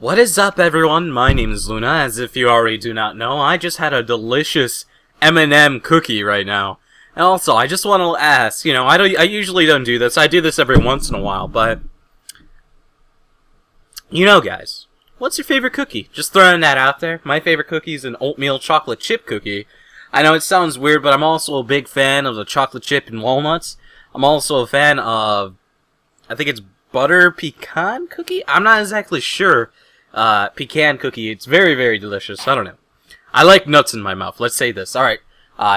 What is up, everyone? My name is Luna. As if you already do not know, I just had a delicious M&M cookie right now. And also, I just want to ask, I usually don't do this. I do this every once in a while, but guys, what's your favorite cookie? Just throwing that out there. My favorite cookie is an oatmeal chocolate chip cookie. I know it sounds weird, but I'm also a big fan of the chocolate chip and walnuts. I'm also a fan of, I think it's butter pecan cookie? I'm not exactly sure. Pecan cookie. It's very, very delicious. I don't know. I like nuts in my mouth. Let's say this. Alright.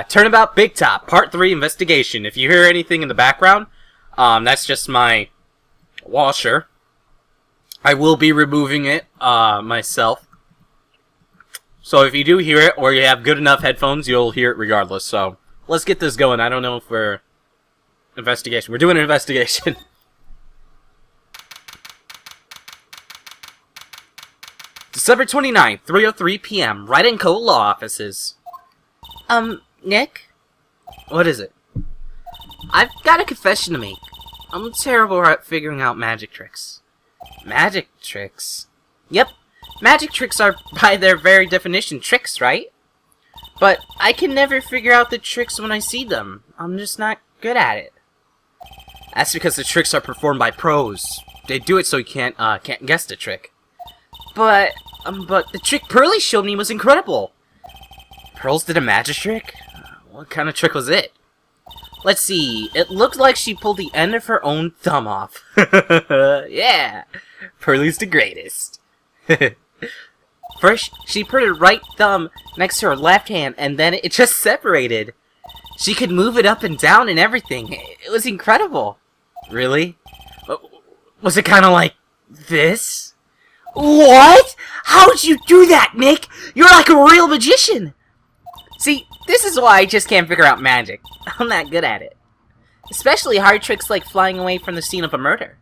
Turnabout Big Top, Part 3 Investigation. If you hear anything in the background, that's just my washer. I will be removing it, myself. So if you do hear it, or you have good enough headphones, you'll hear it regardless. So, let's get this going. I don't know if we're... Investigation. We're doing an investigation. December 29th, 3:03 p.m. Wright & Co. Law Offices. Nick? What is it? I've got a confession to make. I'm terrible at figuring out magic tricks. Magic tricks? Yep. Magic tricks are, by their very definition, tricks, right? But I can never figure out the tricks when I see them. I'm just not good at it. That's because the tricks are performed by pros. They do it so you can't guess the trick. But the trick Pearly showed me was incredible. Pearls did a magic trick? What kind of trick was it? Let's see. It looked like she pulled the end of her own thumb off. Yeah. Pearly's the greatest. First, she put her right thumb next to her left hand, and then it just separated. She could move it up and down and everything. It was incredible. Really? Was it kind of like this? What? How'd you do that, Nick? You're like a real magician! See, this is why I just can't figure out magic. I'm not good at it. Especially hard tricks like flying away from the scene of a murder.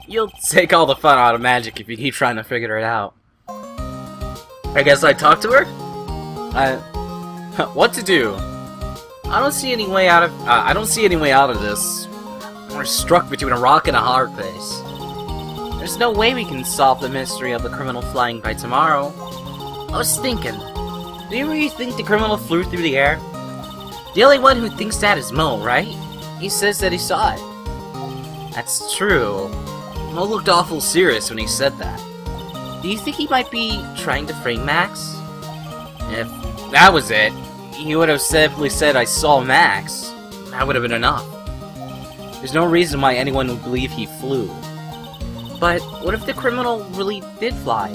You'll take all the fun out of magic if you keep trying to figure it out. I guess I talk to her? What to do? I don't see any way out of this. We're stuck between a rock and a hard place. There's no way we can solve the mystery of the criminal flying by tomorrow. I was thinking, do you really think the criminal flew through the air? The only one who thinks that is Mo, right? He says that he saw it. That's true. Mo looked awful serious when he said that. Do you think he might be trying to frame Max? If that was it, he would have simply said, I saw Max. That would have been enough. There's no reason why anyone would believe he flew. But what if the criminal really did fly?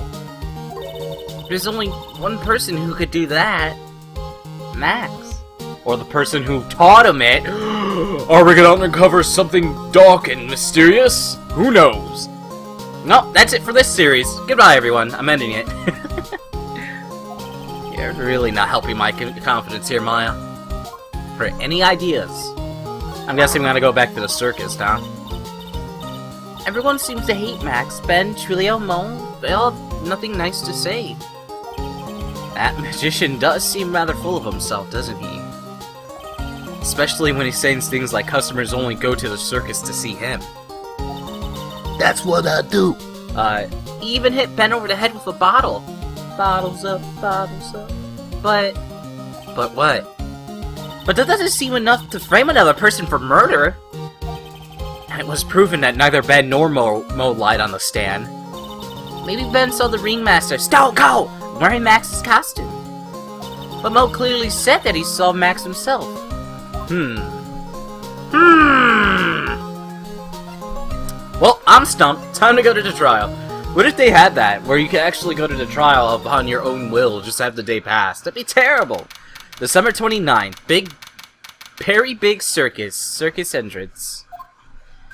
There's only one person who could do that. Max. Or the person who taught him it. Are we gonna uncover something dark and mysterious? Who knows? No, that's it for this series. Goodbye, everyone. I'm ending it. You're really not helping my confidence here, Maya. For any ideas? I'm guessing I'm gonna go back to the circus, huh? Everyone seems to hate Max, Ben, Trilio, Mo. They all have nothing nice to say. That magician does seem rather full of himself, doesn't he? Especially when he says things like customers only go to the circus to see him. That's what I do. He even hit Ben over the head with a bottle. Bottles up, bottles up. But what? But that doesn't seem enough to frame another person for murder. And it was proven that neither Ben nor Mo lied on the stand. Maybe Ben saw the ringmaster, Stone Cold, wearing Max's costume. But Mo clearly said that he saw Max himself. Well, I'm stumped. Time to go to the trial. What if they had that, where you could actually go to the trial upon your own will, just have the day pass? That'd be terrible. December 29th, Perry Big Circus entrance.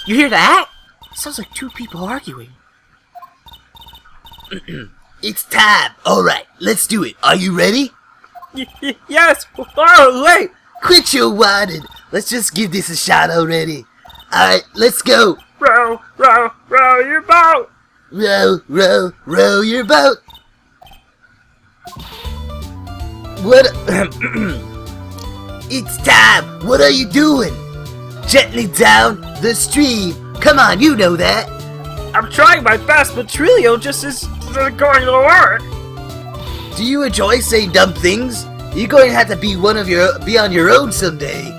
You hear that? It sounds like two people arguing. It's time. Alright, let's do it. Are you ready? Yes! Oh, wait! Quit your whining. Let's just give this a shot already. Alright, let's go. Row, row, row your boat! Row, row, row your boat. What? It's time. What are you doing? Gently down the stream. Come on, you know that. I'm trying my best, but Trilio just isn't going to work. Do you enjoy saying dumb things? You're going to have to be on your own someday.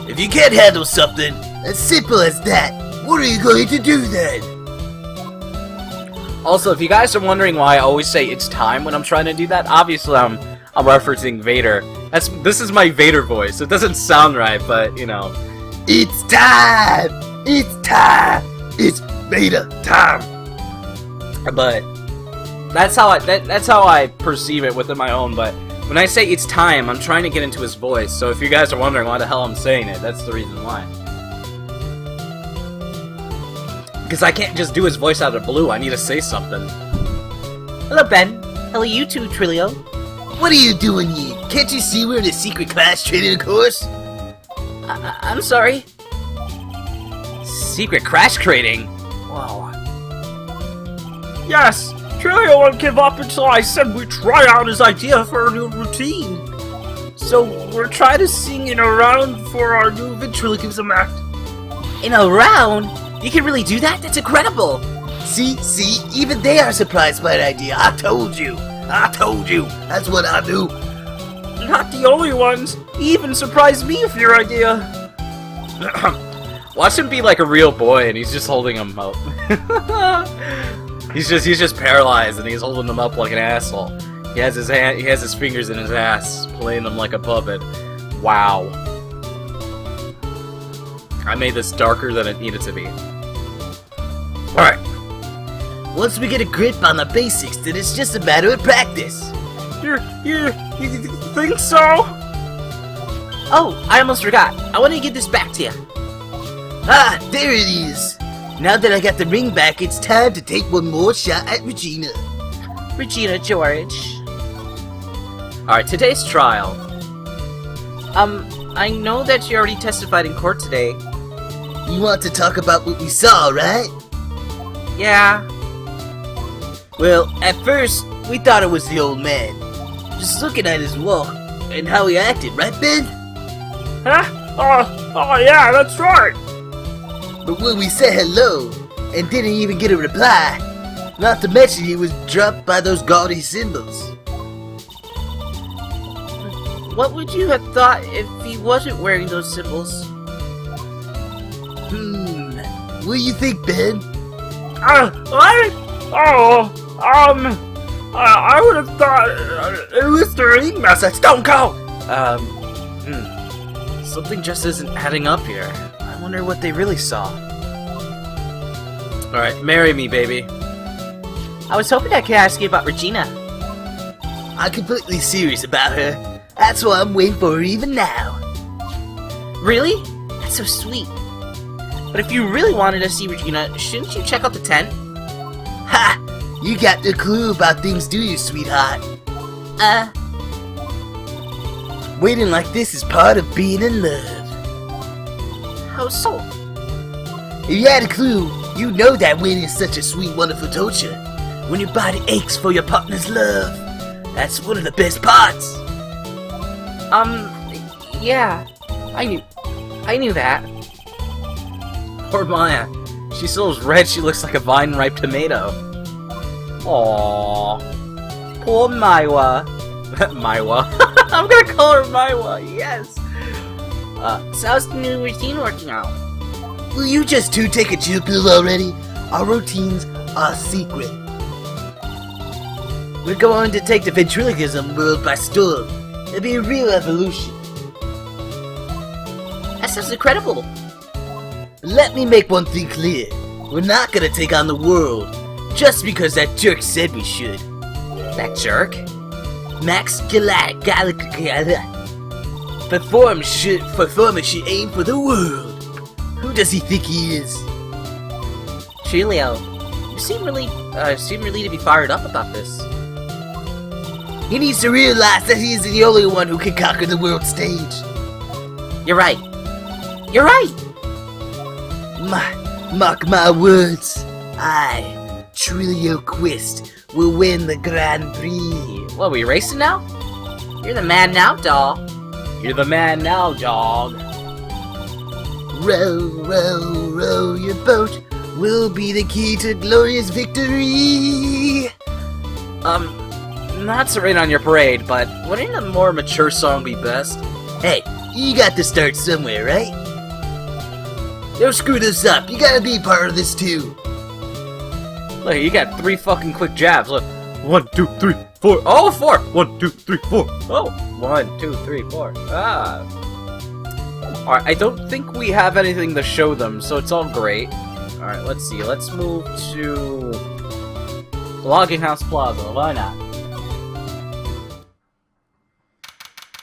If you can't handle something as simple as that, what are you going to do then? Also, if you guys are wondering why I always say it's time when I'm trying to do that, obviously I'm referencing Vader. This is my Vader voice. It doesn't sound right, but you know. It's time! It's time! It's Vader time! But that's how I perceive it within my own. But when I say it's time, I'm trying to get into his voice. So if you guys are wondering why the hell I'm saying it, that's the reason why. Because I can't just do his voice out of the blue. I need to say something. Hello, Ben. Hello, you too, Trilio. What are you doing here? Can't you see we're in a secret class training course? I'm sorry. Secret crash crating? Wow. Yes, Trilio won't give up until I said we try out his idea for a new routine. So we're trying to sing in a round for our new ventriloquism act. In a round? You can really do that? That's incredible! See, even they are surprised by the idea. I told you. That's what I do. Not the only ones. He even surprised me with your idea. Watch him be like a real boy, and he's just holding him up. he's just paralyzed, and he's holding him up like an asshole. He has his fingers in his ass, playing them like a puppet. Wow. I made this darker than it needed to be. Alright. Once we get a grip on the basics, then it's just a matter of practice. You think so? Oh, I almost forgot. I want to give this back to you. Ah, there it is. Now that I got the ring back, it's time to take one more shot at Regina. Regina George. Alright, today's trial. I know that you already testified in court today. You want to talk about what we saw, right? Yeah. Well, at first, we thought it was the old man. Just looking at his walk and how he acted, right, Ben? Huh? Oh yeah, that's right. But when we said hello and didn't even get a reply, not to mention he was dropped by those gaudy symbols. What would you have thought if he wasn't wearing those symbols? What do you think, Ben? I would have thought it was the ringmaster. Stone Cold. Something just isn't adding up here. I wonder what they really saw. Alright, marry me, baby. I was hoping I could ask you about Regina. I'm completely serious about her. That's why I'm waiting for her even now. Really? That's so sweet. But if you really wanted to see Regina, shouldn't you check out the tent? Ha! You got no clue about things, do you, sweetheart? Waiting like this is part of being in love. How so? If you had a clue, you know that waiting is such a sweet, wonderful torture. When your body aches for your partner's love. That's one of the best parts. Yeah. I knew that. Poor Maya. She's so red she looks like a vine-ripe tomato. Aww. Poor Maiwa. Maiwa. I'm gonna call her Maiwa, yes! So how's the new routine working out? Will you just two take a chill pill already? Our routines are secret. We're going to take the ventriloquism world by storm. It'll be a real evolution. That sounds incredible. Let me make one thing clear. We're not gonna take on the world just because that jerk said we should. That jerk? Max Performance should aim for the world. Who does he think he is? Trilio, you seem really to be fired up about this. He needs to realize that he is the only one who can conquer the world stage. You're right. You're right. Mark my words. I, Trilio Quist, will win the Grand Prix. What, are we racing now? You're the man now, doll. You're the man now, dog. Row, row, row your boat. will be the key to glorious victory. Not to rain on your parade, but wouldn't a more mature song be best? Hey, you got to start somewhere, right? Don't screw this up. You gotta be part of this too. Look, you got 3 fucking quick jabs. Look, 1, 2, 3, 4. Oh, 4. 1, 2, 3, 4. Oh, 1, 2, 3, 4. Ah. Alright, I don't think we have anything to show them, so it's all great. Alright, let's see. Let's move to the Logging House Plaza. Why not?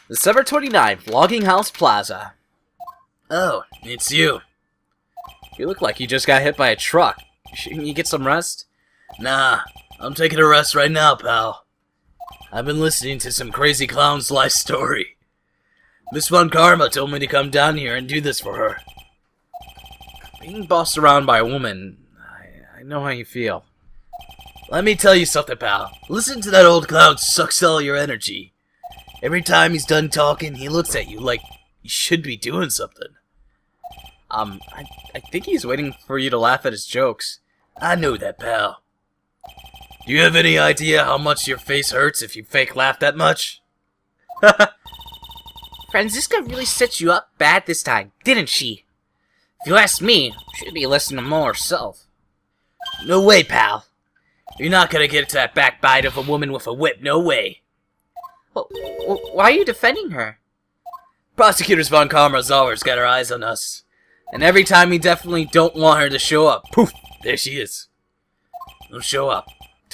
December 29th, Logging House Plaza. Oh, it's you. You look like you just got hit by a truck. Shouldn't you get some rest? Nah, I'm taking a rest right now, pal. I've been listening to some crazy clown's life story. Miss Von Karma told me to come down here and do this for her. Being bossed around by a woman, I know how you feel. Let me tell you something, pal. Listen to that old clown sucks all your energy. Every time he's done talking, he looks at you like you should be doing something. I think he's waiting for you to laugh at his jokes. I know that, pal. Do you have any idea how much your face hurts if you fake laugh that much? Franziska really set you up bad this time, didn't she? If you ask me, she'd be listening more herself. No way, pal. You're not gonna get to that backbite of a woman with a whip, no way. Well, why are you defending her? Prosecutors Von Karma's always got her eyes on us. And every time we definitely don't want her to show up, poof, there she is. Don't show up.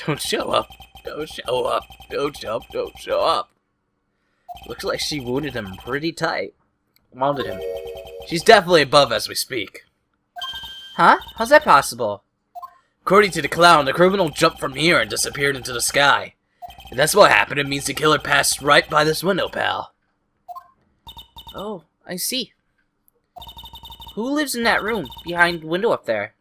Don't show up. Don't show up. Don't show up. Don't show up. Looks like she wounded him pretty tight. Wounded him. She's definitely above as we speak. Huh? How's that possible? According to the clown, the criminal jumped from here and disappeared into the sky. If that's what happened, it means the killer passed right by this window, pal. Oh, I see. Who lives in that room, behind the window up there?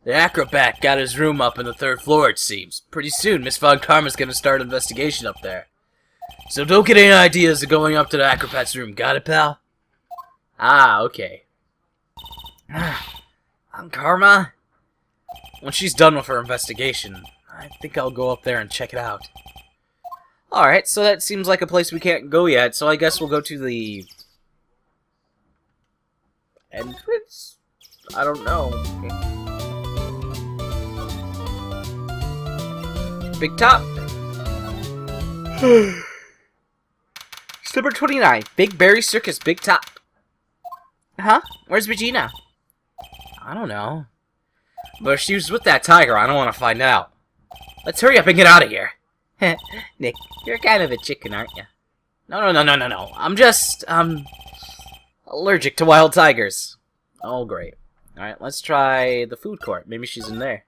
The acrobat got his room up in the 3rd floor, it seems. Pretty soon, Miss Von Karma's gonna start an investigation up there. So don't get any ideas of going up to the acrobat's room, got it, pal? Ah, okay. Karma? When she's done with her investigation, I think I'll go up there and check it out. Alright, so that seems like a place we can't go yet, so I guess we'll go to the entrance? I don't know. Big Top. December 29th, Big Berry Circus, Big Top. Huh? Where's Regina? I don't know. But if she was with that tiger, I don't want to find out. Let's hurry up and get out of here. Nick, you're kind of a chicken, aren't you? No. I'm just, allergic to wild tigers. Oh, great. Alright, let's try the food court. Maybe she's in there.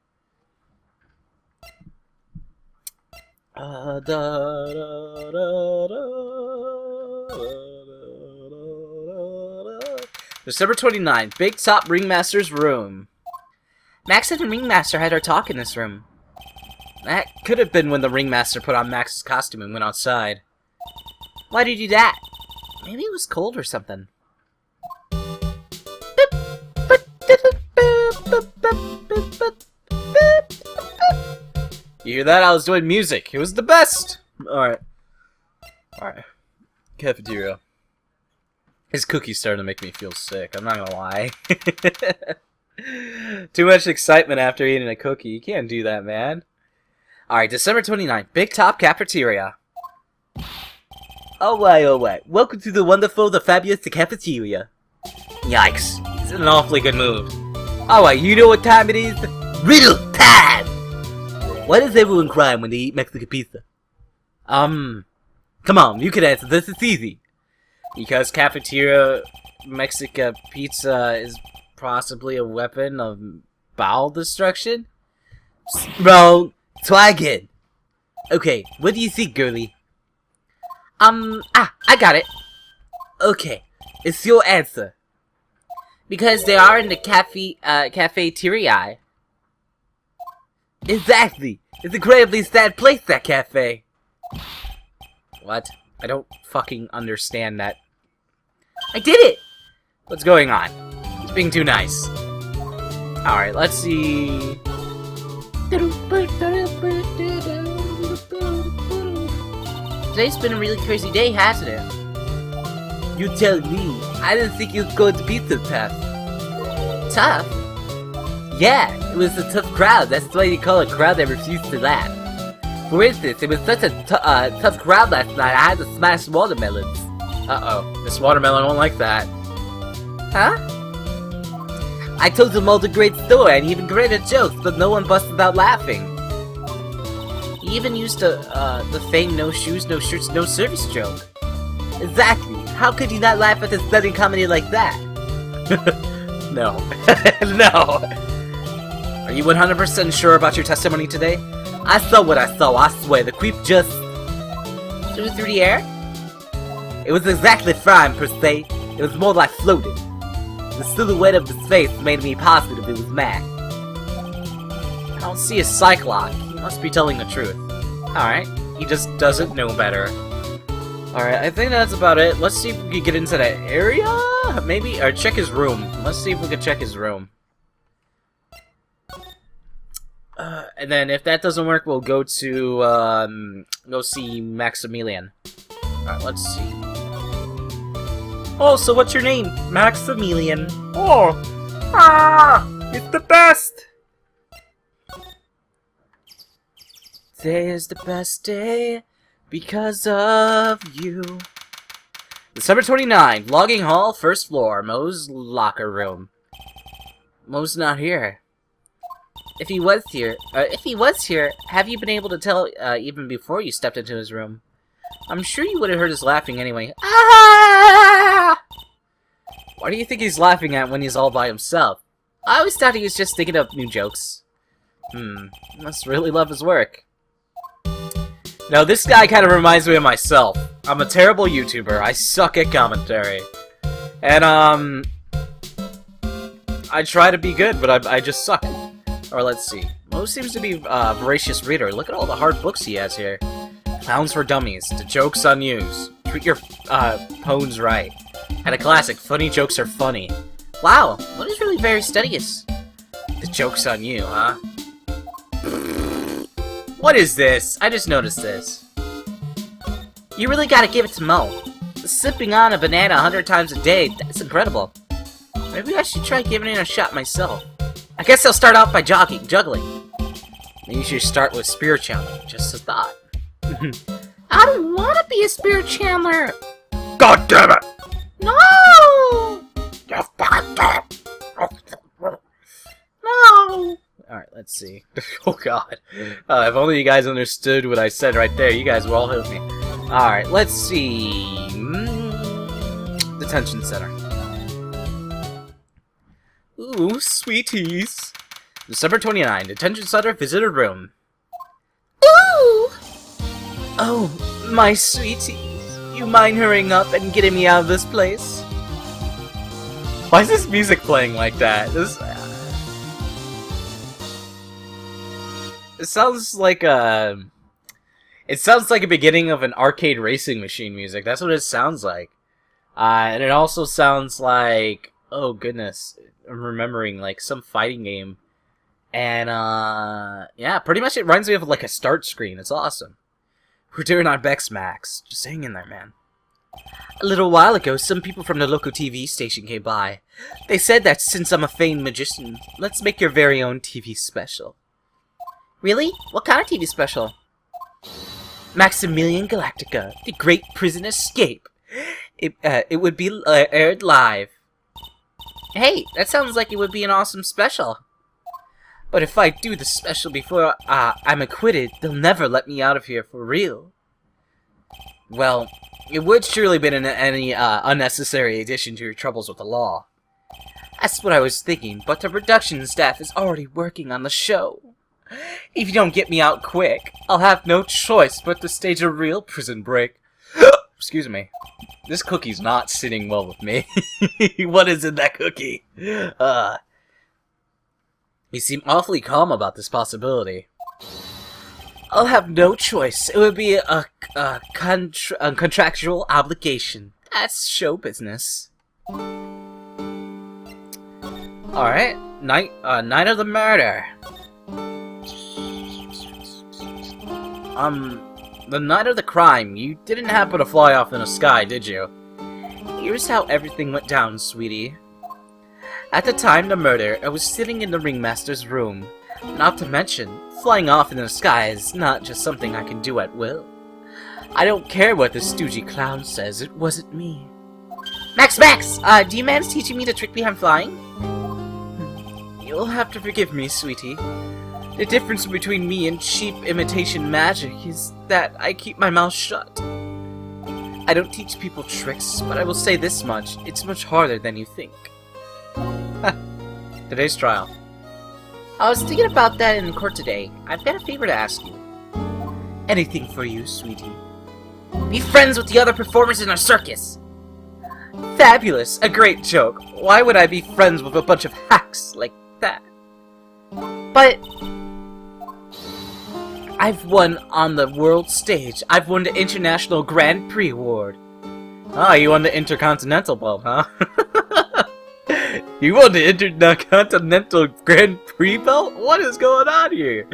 December 29th, Big Top Ringmaster's room. Max and the Ringmaster had our talk in this room. That could have been when the Ringmaster put on Max's costume and went outside. Why'd he do that? Maybe it was cold or something. You hear that? I was doing music. It was the best! Alright. Alright. Cafeteria. His cookies starting to make me feel sick. I'm not gonna lie. Too much excitement after eating a cookie. You can't do that, man. Alright, December 29th. Big Top Cafeteria. Alright. Welcome to the wonderful, the fabulous, the cafeteria. Yikes. It's an awfully good move. Alright, you know what time it is? Riddle time! Why does everyone cry when they eat Mexican pizza? Come on, you can answer this. It's easy. Because cafeteria Mexican pizza is possibly a weapon of bowel destruction? Bro, try again. Okay, what do you think, girlie? I got it. Okay, it's your answer. Because they are in the cafeteria. Exactly! It's incredibly sad place, that cafe! What? I don't fucking understand that. I did it! What's going on? It's being too nice. Alright, let's see. Today's been a really crazy day, hasn't it? You tell me. I didn't think you were going to be so tough. Tough? Yeah, it was a tough crowd. That's why you call a crowd that refused to laugh. For instance, it was such a tough crowd last night, I had to smash watermelons. Uh-oh. This watermelon won't like that. Huh? I told them all the great story and even greater jokes, but no one busted out laughing. You even used the famed no shoes, no shirts, no service joke. Exactly. How could you not laugh at a stunning comedy like that? No. No. Are you 100% sure about your testimony today? I saw what I saw, I swear. The creep just... Flew through the air? It was exactly flying, per se. It was more like floating. The silhouette of his face made me positive it was Mac. I don't see a Psyche-Lock. He must be telling the truth. Alright. He just doesn't know better. Alright, I think that's about it. Let's see if we can get into that area? Maybe? Or check his room. Let's see if we can check his room. And then if that doesn't work, we'll go to, go see Maximilian. Alright, let's see. Oh, so what's your name? Maximilian. Oh! Ah! It's the best! Today is the best day because of you. December 29, logging hall, first floor, Mo's locker room. Mo's not here. If he was here, have you been able to tell even before you stepped into his room? I'm sure you would have heard us laughing anyway. Ah! Why do you think he's laughing at when he's all by himself? I always thought he was just thinking of new jokes. Must really love his work. Now, this guy kind of reminds me of myself. I'm a terrible YouTuber. I suck at commentary. And, I try to be good, but I just suck. Or let's see. Mo seems to be a voracious reader. Look at all the hard books he has here. Clowns for Dummies, The Joke's on Yous, Treat Your Pones Right, and a classic, Funny Jokes Are Funny. Wow, Mo is really very studious. The Joke's on You, huh? What is this? I just noticed this. You really gotta give it to Mo. Sipping on a banana 100 times a day, that's incredible. Maybe I should try giving it a shot myself. I guess I'll start off by juggling. Maybe you should start with spirit channeling, just a thought. I don't want to be a spirit channeler. God damn it! No! No! Alright, let's see. Oh god. If only you guys understood what I said right there, you guys will all help me. Alright, let's see. Detention center. Ooh, sweeties. December 29, detention center, visitor room. Ooh! Oh, my sweeties. You mind hurrying up and getting me out of this place? Why is this music playing like that? It sounds like a... It sounds like a beginning of an arcade racing machine music. That's what it sounds like. And it also sounds like... Oh, goodness. I'm remembering, like, some fighting game. And, yeah, pretty much it reminds me of, like, a start screen. It's awesome. We're doing our Bex Max. Just hang in there, man. A little while ago, some people from the local TV station came by. They said that since I'm a famed magician, let's make your very own TV special. Really? What kind of TV special? Maximilian Galactica, The Great Prison Escape. It would be aired live. Hey, that sounds like it would be an awesome special. But if I do the special before I'm acquitted, they'll never let me out of here for real. Well, it would surely be any unnecessary addition to your troubles with the law. That's what I was thinking, but the production staff is already working on the show. If you don't get me out quick, I'll have no choice but to stage a real prison break. Excuse me. This cookie's not sitting well with me. What is in that cookie? You seem awfully calm about this possibility. I'll have no choice. It would be a contractual obligation. That's show business. Alright, night of the murder. The night of the crime, you didn't happen to fly off in the sky, did you? Here's how everything went down, sweetie. At the time of the murder, I was sitting in the ringmaster's room. Not to mention, flying off in the sky is not just something I can do at will. I don't care what the stoogey clown says, it wasn't me. Max! Do you mind teaching me the trick behind flying? You'll have to forgive me, sweetie. The difference between me and cheap imitation magic is that I keep my mouth shut. I don't teach people tricks, but I will say this much, it's much harder than you think. Today's trial. I was thinking about that in court today. I've got a favor to ask you. Anything for you, sweetie. Be friends with the other performers in our circus! Fabulous! A great joke. Why would I be friends with a bunch of hacks like that? But I've won on the world stage. I've won the International Grand Prix Award. Ah, you won the Intercontinental belt, huh? You won the Intercontinental Grand Prix belt? What is going on here?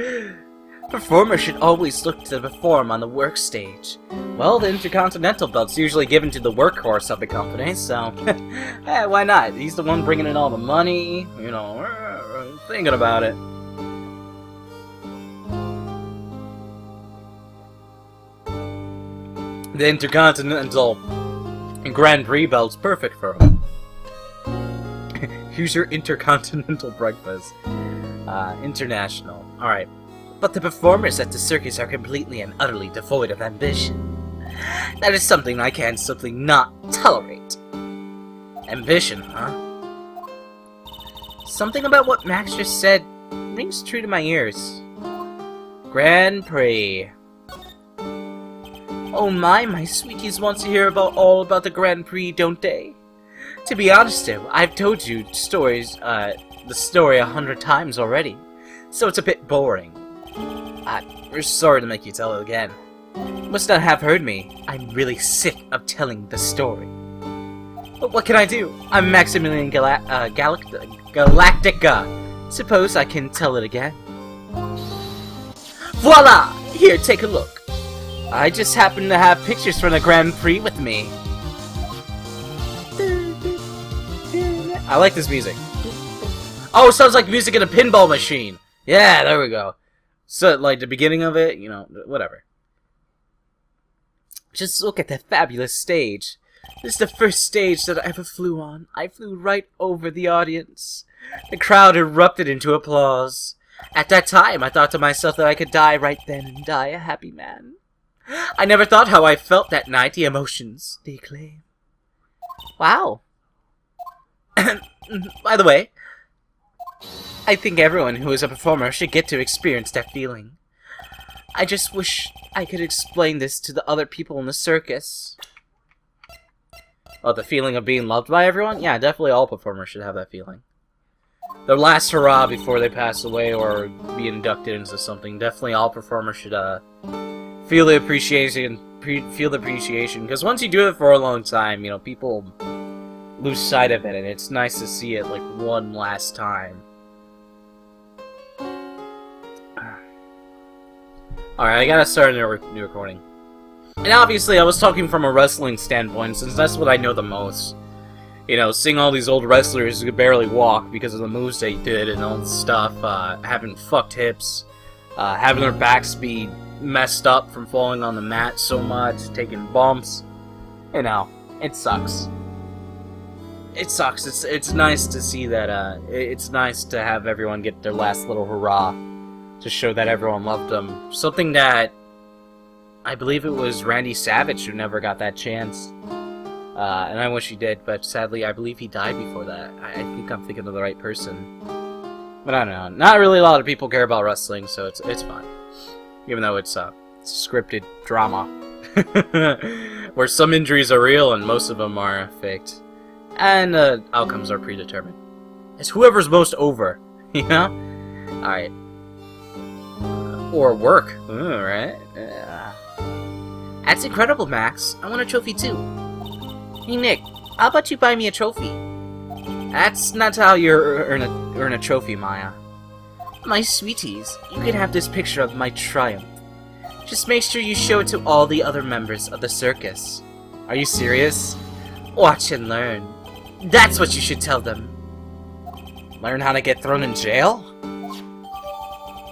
Performers should always look to perform on the work stage. Well, the Intercontinental belt's usually given to the workhorse of the company, so hey, why not? He's the one bringing in all the money, you know, thinking about it. The Intercontinental Grand Prix belt's perfect for him. Here's your Intercontinental breakfast. International. Alright. But the performers at the circus are completely and utterly devoid of ambition. That is something I can simply not tolerate. Ambition, huh? Something about what Max just said rings true to my ears. Grand Prix. Oh my sweeties want to hear all about the Grand Prix, don't they? To be honest though, I've told you the story 100 times already, so it's a bit boring. We're sorry to make you tell it again. You must not have heard me. I'm really sick of telling the story. But what can I do? I'm Maximilian Galactica. Suppose I can tell it again. Voila! Here, take a look. I just happen to have pictures from the Grand Prix with me. I like this music. Oh, it sounds like music in a pinball machine. Yeah, there we go. So, like, the beginning of it, you know, whatever. Just look at that fabulous stage. This is the first stage that I ever flew on. I flew right over the audience. The crowd erupted into applause. At that time, I thought to myself that I could die right then and die a happy man. I never thought how I felt that night, the emotions, the acclaim. Wow. By the way, I think everyone who is a performer should get to experience that feeling. I just wish I could explain this to the other people in the circus. Oh, the feeling of being loved by everyone? Yeah, definitely all performers should have that feeling. Their last hurrah before they pass away or be inducted into something. Definitely all performers should feel the appreciation, because once you do it for a long time, you know, people lose sight of it, and it's nice to see it like one last time. Alright, I gotta start a new recording. And obviously I was talking from a wrestling standpoint, since that's what I know the most. You know, seeing all these old wrestlers who could barely walk because of the moves they did and all the stuff, having fucked hips, having their backs be messed up from falling on the mat so much, taking bumps. You know, it sucks. It sucks. It's nice to see that, it's nice to have everyone get their last little hurrah to show that everyone loved them. Something that I believe it was Randy Savage who never got that chance. And I wish he did, but sadly I believe he died before that. I think I'm thinking of the right person. But I don't know. Not really a lot of people care about wrestling, so it's fine. Even though it's scripted drama. Where some injuries are real and most of them are faked. And outcomes are predetermined. It's whoever's most over, you know? Alright. Or work. Ooh, right? Yeah. That's incredible, Max. I want a trophy too. Hey Nick, how about you buy me a trophy? That's not how you earn a trophy, Maya. My sweeties, you can have this picture of my triumph. Just make sure you show it to all the other members of the circus. Are you serious? Watch and learn. That's what you should tell them. Learn how to get thrown in jail?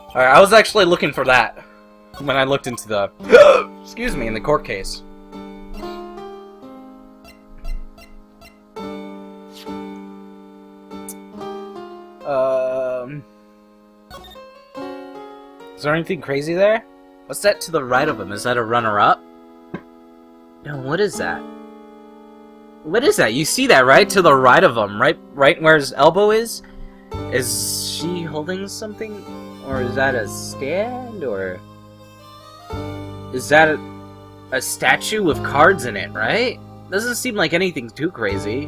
Alright, I was actually looking for that when I looked into the excuse me, in the court case. Is there anything crazy there? What's that to the right of him? Is that a runner-up? No, what is that? What is that? You see that, right? To the right of him, right where his elbow is? Is she holding something? Or is that a stand? Or is that a statue with cards in it, right? Doesn't seem like anything too crazy.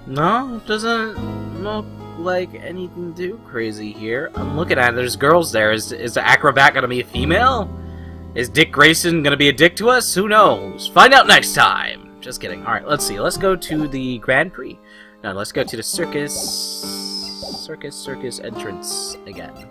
No, it doesn't look like anything too crazy here. I'm looking at it, there's girls there. Is the acrobat gonna be a female? Is Dick Grayson gonna be a dick to us? Who knows? Find out next time! Just kidding. Alright, let's see. Let's go to the Grand Prix. No, let's go to the circus entrance again.